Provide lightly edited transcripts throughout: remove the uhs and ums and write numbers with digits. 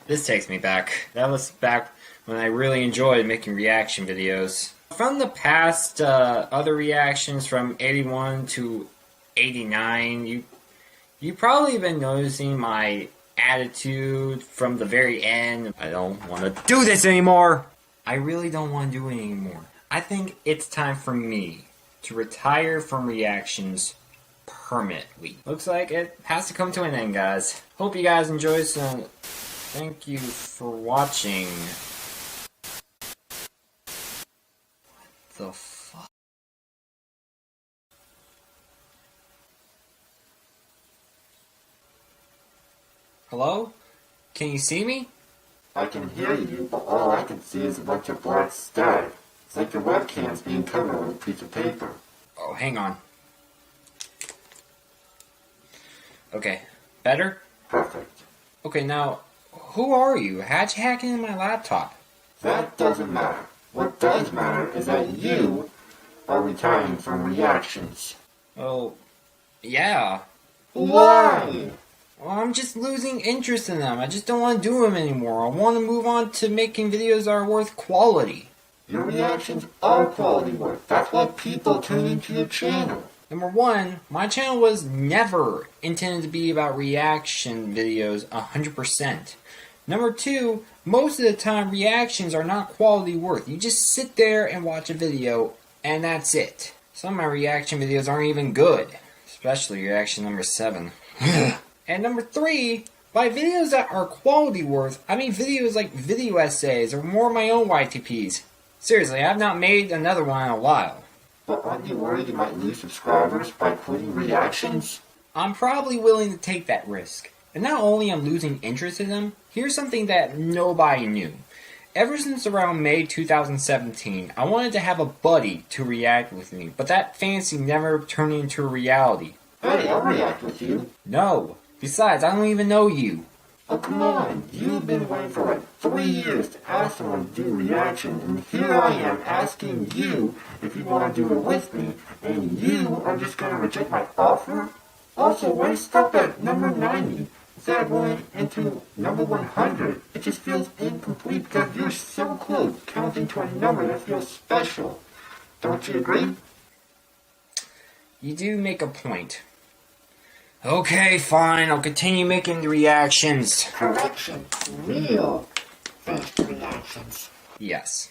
This takes me back. That was back when I really enjoyed making reaction videos. From the past, other reactions from 81 to 89, you probably been noticing my attitude from the very end. I don't want to do this anymore. I really don't want to do it anymore. I think it's time for me to retire from reactions permanently. Looks like it has to come to an end, guys. Hope you guys enjoyed some. Thank you for watching. What the fuck? Hello? Can you see me? I can hear you, but all I can see is a bunch of black static. It's like your webcam's being covered with a piece of paper. Oh, hang on. Okay, better? Perfect. Okay, now, who are you? How'd you hack into my laptop? That doesn't matter. What does matter is that you are retiring from reactions. Oh, yeah. Why? Well, I'm just losing interest in them. I just don't want to do them anymore. I want to move on to making videos that are worth quality. Your reactions are quality work. That's why people tune into your channel. Number one, my channel was never intended to be about reaction videos 100%. Number two, most of the time reactions are not quality work. You just sit there and watch a video and that's it. Some of my reaction videos aren't even good. Especially reaction number 7. And number 3, by videos that are quality worth, I mean videos like video essays or more of my own YTPs. Seriously, I've not made another one in a while. But aren't you worried you might lose subscribers by quitting reactions? I'm probably willing to take that risk. And not only I'm losing interest in them, here's something that nobody knew. Ever since around May 2017, I wanted to have a buddy to react with me, but that fantasy never turned into a reality. Hey, I'll react with you. No. Besides, I don't even know you. Oh, come on. You've been waiting for like 3 years to ask someone to do reaction, and here I am asking you if you want to do it with me, and you are just going to reject my offer? Also, why stop at number 90? Instead of going into number 100, it just feels incomplete because you're so close, counting to a number that feels special. Don't you agree? You do make a point. Okay, fine, I'll continue making the reactions. Correction. Real fast reactions. Yes,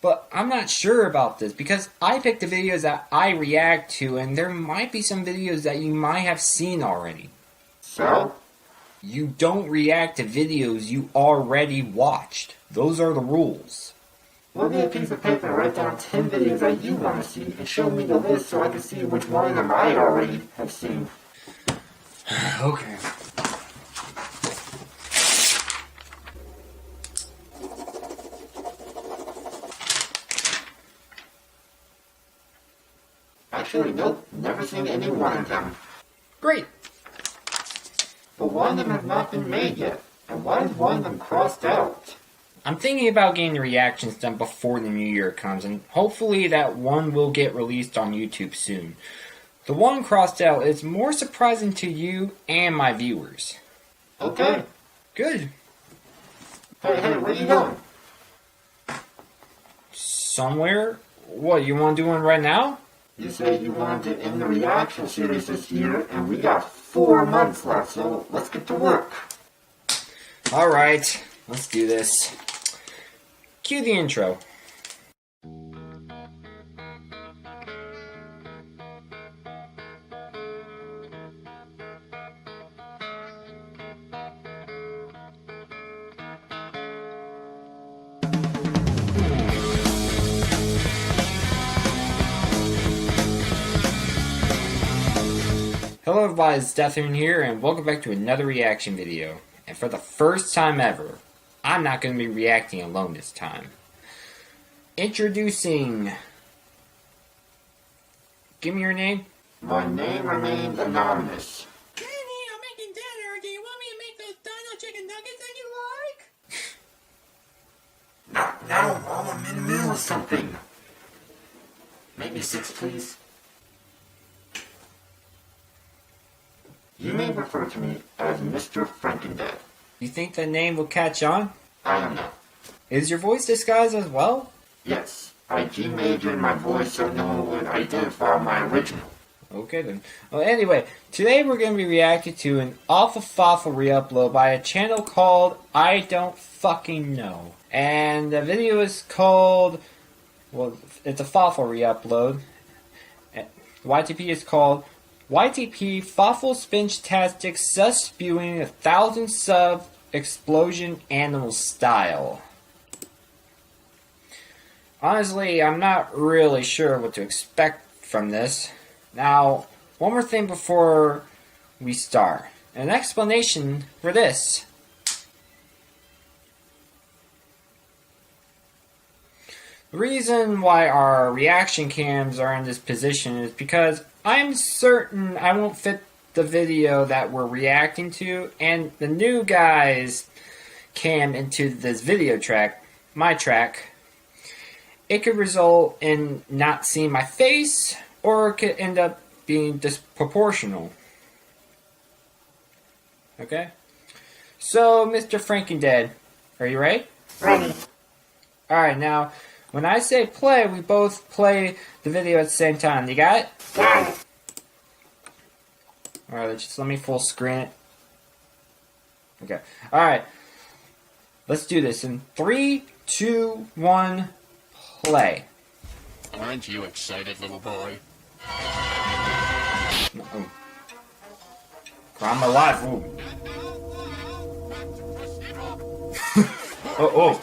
But I'm not sure about this because I picked the videos that I react to and there might be some videos that you might have seen already. So? You don't react to videos you already watched. Those are the rules. Give me a piece of paper and write down 10 videos that you want to see and show me the list so I can see which one of them I already have seen. Okay. Actually, nope. Never seen any one of them. Great. But one of them has not been made yet. And why is one of them crossed out? I'm thinking about getting the reactions done before the new year comes, and hopefully that one will get released on YouTube soon. The one crossed out is more surprising to you and my viewers. Okay. Good. Hey, where you going? Somewhere? What, you want to do one right now? You said you wanted to end the reaction series this year, and we got 4 months left, so let's get to work. Alright, let's do this. Cue the intro. Hello everybody, it's Deathern here, and welcome back to another reaction video. And for the first time ever, I'm not going to be reacting alone this time. Introducing... Give me your name. My name remains anonymous. Kenny, I'm making dinner. Do you want me to make those dino chicken nuggets that you like? Not now, Mom. I'm in the middle of something. Make me 6, please. You may refer to me as Mr. Frankendead. You think the name will catch on? I don't know. Is your voice disguised as well? Yes, I G-majored my voice so no one would identify my original. Okay then. Well, anyway, today we're going to be reacting to an awful Fawful re-upload by a channel called I Don't Fucking Know. And the video is called, well, it's a Fawful re-upload. YTP is called YTP Fawful Spinge tastic SuS Spewing 1,000 sub explosion animal style. Honestly, I'm not really sure what to expect from this. Now, one more thing before we start. An explanation for this. The reason why our reaction cams are in this position is because I'm certain I won't fit the video that we're reacting to and the new guy's cam into this video track, my track. It could result in not seeing my face, or it could end up being disproportional. Okay? So, Mr. Frankendead, are you ready? Ready. Alright, now, when I say play, we both play the video at the same time. You got it? Got it. Alright, just let me full screen it. Okay. Alright. Let's do this in 3, 2, 1, play. Aren't you excited, little boy? Uh-oh. Crime my life. Ooh. Oh.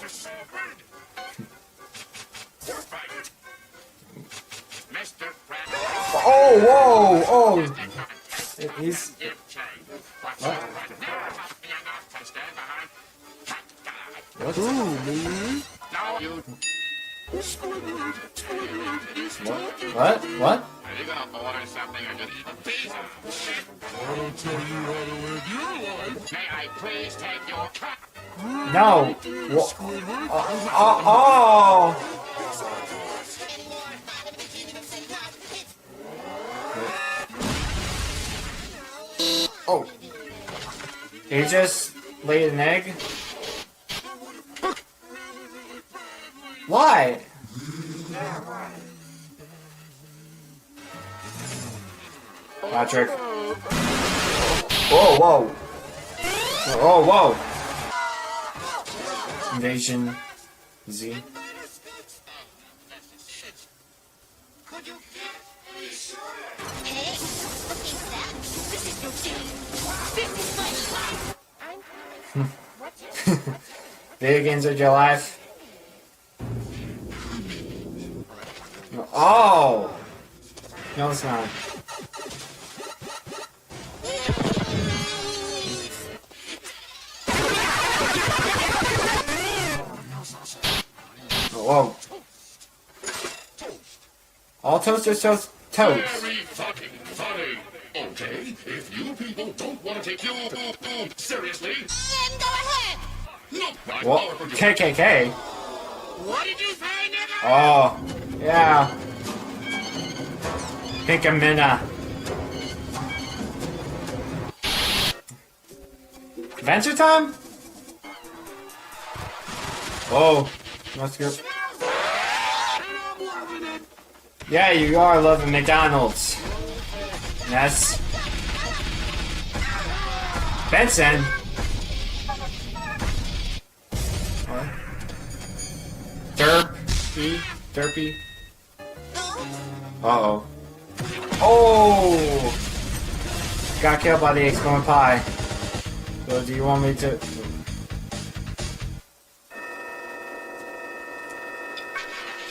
Oh, whoa, oh. He's... What? What? Ooh, man. What? What? Are you gonna order something or just eat a pizza? I'll tell you how to live your life. May I please take your cut? No. Oh. Oh. He just laid an egg? Why? Patrick. Whoa. Oh, whoa. Invasion Z. Video games are your life. Oh! No, it's not. Whoa. All toasters toast toast. Very fucking funny. Okay, if you people don't want to take you seriously, Then go ahead. look, my What? power for you. KKK? What did you say, nigga? Oh, yeah. Pinkamina. Adventure time? Oh, let's go. Yeah, you are loving McDonald's. Yes. Benson. What? Derpy. Uh-oh. Oh! Got killed by the exploding pie. So do you want me to...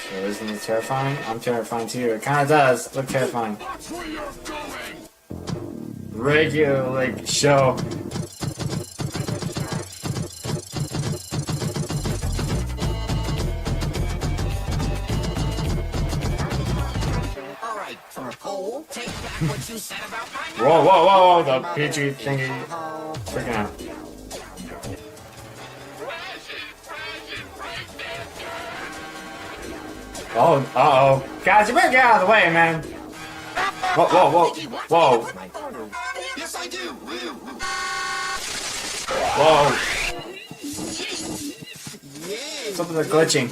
So isn't it terrifying? I'm terrifying too. It kinda does look terrifying. Watch where you're going. Regular, like, show. Alright, for a poll, take back what you said about my Whoa, the PG thingy. Freaking out. Oh, uh-oh. Guys, you better get out of the way, man. Whoa. Yes, I do. Whoa. What's up with the glitching?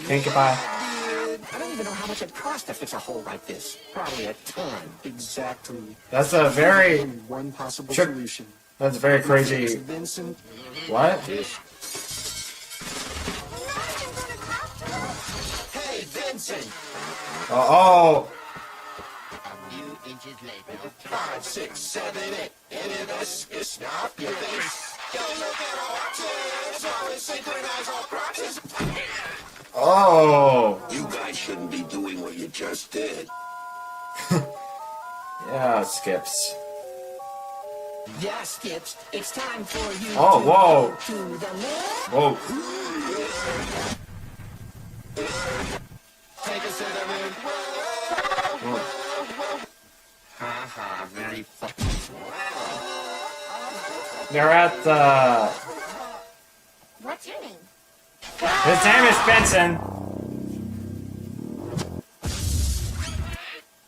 Pinkie Pie. I don't even know how much it costs to fix a hole like this. Probably a ton. Exactly. That's a very... Only one possible Sure. solution. That's very crazy. Vincent, What? Hey, Vincent! Oh, A few inches later. 5, 6, 7, 8. Any of us is not your face. Don't look at our watches. Always synchronize our crotches. oh. You guys shouldn't be doing what you just did. Yeah, skips. Yeah, Skips. It's time for you Oh, to whoa. go to the Whoa. moon. Take a cinnamon. Haha, very fucking. They're at the... What's your name? His name is Benson.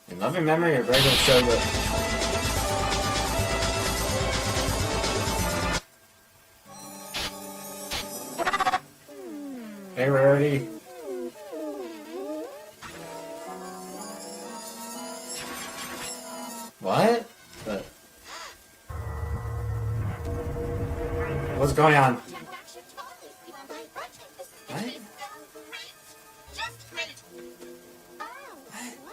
In loving memory of Reagan showed that... Hey, Rarity. What? But... What's going on? What? Just great. Oh, wow.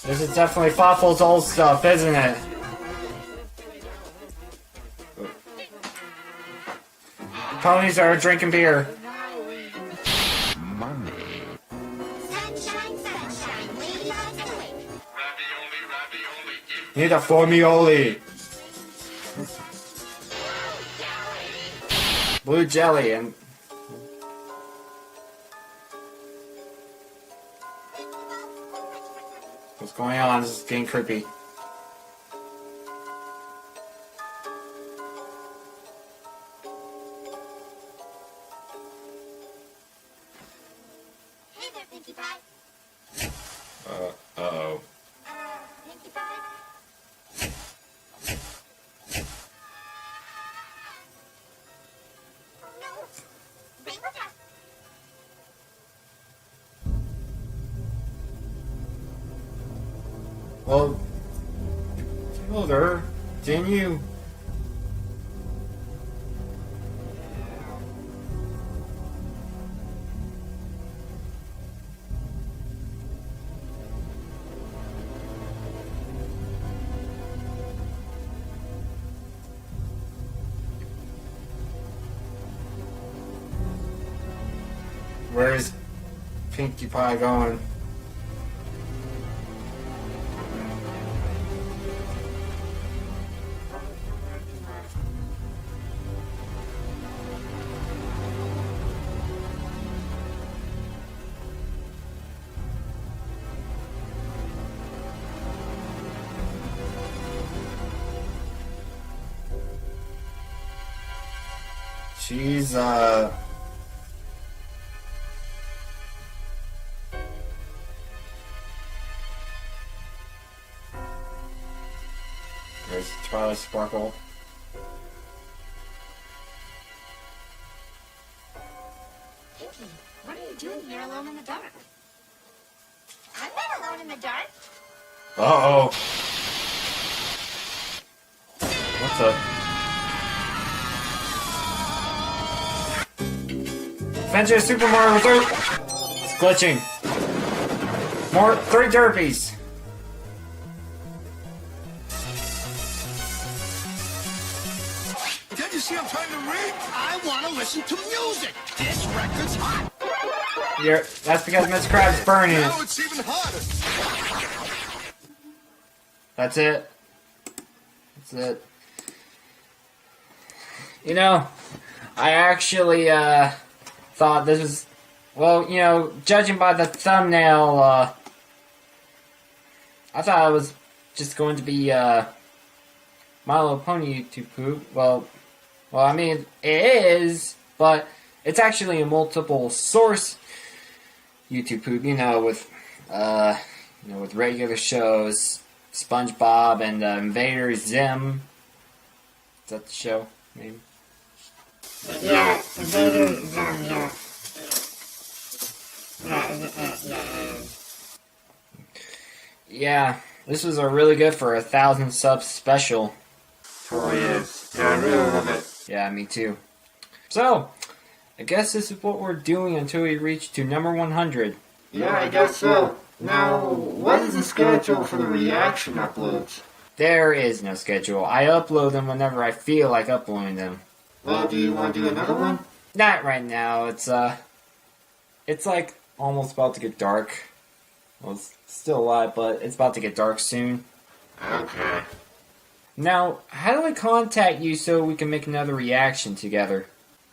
This is definitely Fawful's old stuff, isn't it? Ponies are drinking beer. Sunshine, sunshine, we love the lake. Ravioli, ravioli, give Need a formioli. Blue jelly and... What's going on? This is getting creepy. Hey there, Pinkie Pie. Uh-oh. Pinkie Pie. Oh no. Rainbow dust. Well... Killed her. Didn't you? Where's Pinkie Pie going? She's, There's Twilight Sparkle. Pinkie, what are you doing here alone in the dark? I'm not alone in the dark. Uh-oh. What's up? Adventure Super Mario 3! It's glitching. More 3 derpies. Can't you see I'm trying to read? I want to listen to music. This record's hot. That's because Miss Krabs burning it. Now it's even hotter. That's it. That's it. You know, I actually, thought this was, well, you know, judging by the thumbnail, I thought it was just going to be, My Little Pony YouTube poop. Well, I mean, it is, but It's actually a multiple source YouTube poop, with regular shows, SpongeBob and Invader Zim. Is that the show name? Yeah, Invader Zim, yeah. Yeah, this was a really good for 1,000 subs special. Totally is. Yeah, I really love it. Yeah, me too. So, I guess this is what we're doing until we reach to number 100. Yeah, I guess so. Now, what is the schedule for the reaction uploads? There is no schedule. I upload them whenever I feel like uploading them. Well, do you want to do another one? Not right now. It's like almost about to get dark. Well, it's still light, but it's about to get dark soon. Okay. Now, how do I contact you so we can make another reaction together?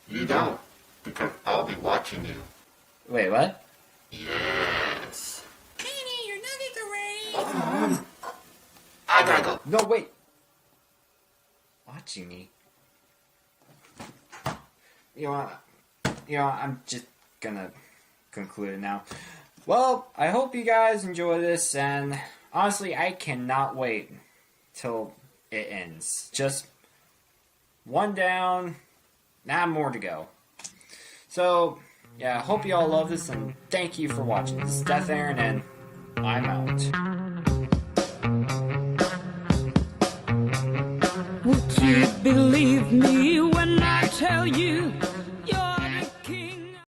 You don't, because I'll be watching you. Wait, what? Yes. Kenny, your nuggets are ready. I gotta go. No, wait. Watching me? I'm just gonna conclude it now. Well, I hope you guys enjoy this, and honestly, I cannot wait till it ends. Just one down, not more to go. So, yeah, I hope you all love this, and thank you for watching. This is Death Aaron, and I'm out. Would you believe me when I tell you